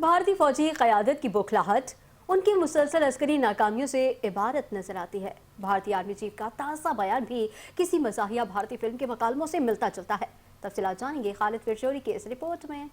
بھارتی فوجی قیادت کی بوکھلاہٹ ان کی مسلسل عسکری ناکامیوں سے عبارت نظر آتی ہے۔ بھارتی آرمی چیف کا تازہ بیان بھی کسی مزاحیہ بھارتی فلم کے مکالموں سے ملتا جلتا ہے۔ تفصیلات جانیں گے خالد فرشوری کی اس رپورٹ میں۔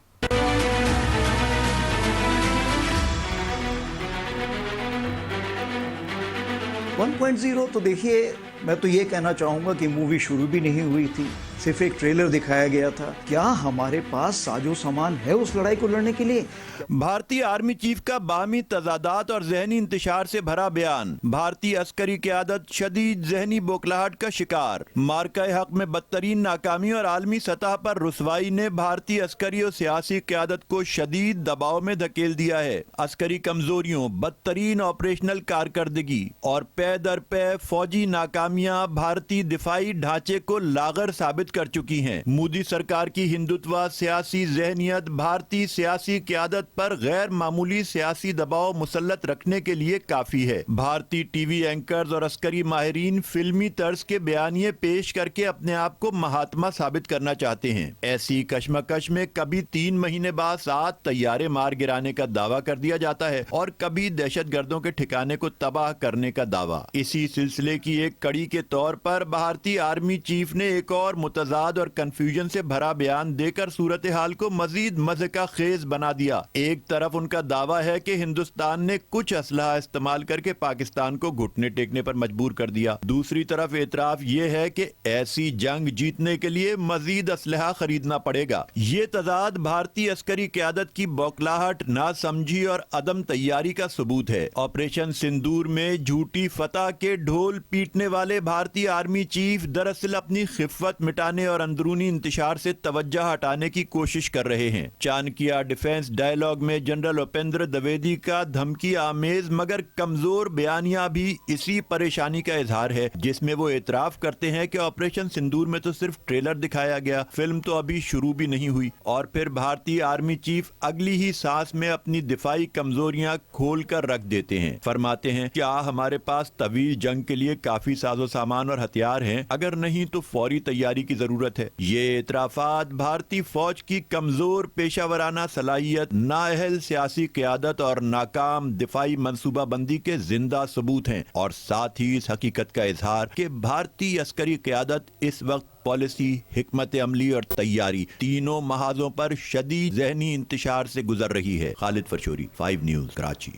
1.0 تو دیکھیے، میں تو یہ کہنا چاہوں گا کہ مووی شروع بھی نہیں ہوئی تھی، صرف ایک ٹریلر دکھایا گیا تھا۔ کیا ہمارے پاس ساز و سامان ہے اس لڑائی کو لڑنے کے لیے؟ بھارتی آرمی چیف کا باہمی تضادات اور ذہنی انتشار سے بھرا بیان۔ بھارتی عسکری قیادت شدید ذہنی بوکھلاہٹ کا شکار۔ مارکہ حق میں بدترین ناکامی اور عالمی سطح پر رسوائی نے بھارتی عسکری اور سیاسی قیادت کو شدید دباؤ میں دھکیل دیا ہے۔ عسکری کمزوریوں، بدترین آپریشنل کارکردگی اور پے در پے فوجی ناکامیاں بھارتی دفاعی ڈھانچے کو لاغر ثابت کر چکی ہیں۔ مودی سرکار کی ہندوتوا سیاسی ذہنیت بھارتی سیاسی قیادت پر غیر معمولی سیاسی دباؤ مسلط رکھنے کے لیے کافی ہے۔ بھارتی ٹی وی اینکرز اور عسکری ماہرین فلمی طرز کے بیانیے پیش کر کے اپنے آپ کو مہاتما ثابت کرنا چاہتے ہیں۔ ایسی کشمکش میں کبھی 3 مہینے بعد 7 طیارے مار گرانے کا دعویٰ کر دیا جاتا ہے اور کبھی دہشت گردوں کے ٹھکانے کو تباہ کرنے کا دعویٰ۔ اسی سلسلے کی ایک کڑی کے طور پر بھارتی آرمی چیف نے ایک اور متضاد اور کنفیوژن سے بھرا بیان دے کر صورتحال کو مزید مزے کا خیز بنا دیا۔ ایک طرف ان کا دعویٰ ہے کہ ہندوستان نے کچھ اسلحہ استعمال کر کے پاکستان کو گھٹنے ٹیکنے پر مجبور کر دیا، دوسری طرف اعتراف یہ ہے کہ ایسی جنگ جیتنے کے لیے مزید اسلحہ خریدنا پڑے گا۔ یہ تضاد بھارتی عسکری قیادت کی بوکھلاہٹ، ناسمجھی اور عدم تیاری کا ثبوت ہے۔ آپریشن سندور میں جھوٹی فتح کے ڈھول پیٹنے والے بھارتی آرمی چیف دراصل اپنی خفت مٹانے اور اندرونی انتشار سے توجہ ہٹانے کی کوشش کر رہے ہیں۔ چانکیہ ڈیفنس ڈائیلاگ میں جنرل اپیندر دویدی کا دھمکی آمیز مگر کمزور بیانیہ بھی اسی پریشانی کا اظہار ہے، جس میں وہ اعتراف کرتے ہیں کہ آپریشن سندور میں تو صرف ٹریلر دکھایا گیا، فلم تو ابھی شروع بھی نہیں ہوئی، اور پھر بھارتی آرمی چیف اگلی ہی سانس میں اپنی دفاعی کمزوریاں کھول کر رکھ دیتے ہیں۔ فرماتے ہیں، کیا ہمارے پاس طویل جنگ کے لیے کافی ساز و سامان اور ہتھیار ہیں؟ اگر نہیں تو فوری تیاری کی ضرورت ہے۔ یہ اعترافات بھارتی فوج کی کمزور پیشہ ورانہ صلاحیت، نااہل سیاسی قیادت اور ناکام دفاعی منصوبہ بندی کے زندہ ثبوت ہیں، اور ساتھ ہی اس حقیقت کا اظہار کہ بھارتی عسکری قیادت اس وقت پالیسی، حکمت عملی اور تیاری تینوں محاذوں پر شدید ذہنی انتشار سے گزر رہی ہے۔ خالد فرشوری، 5 نیوز، کراچی۔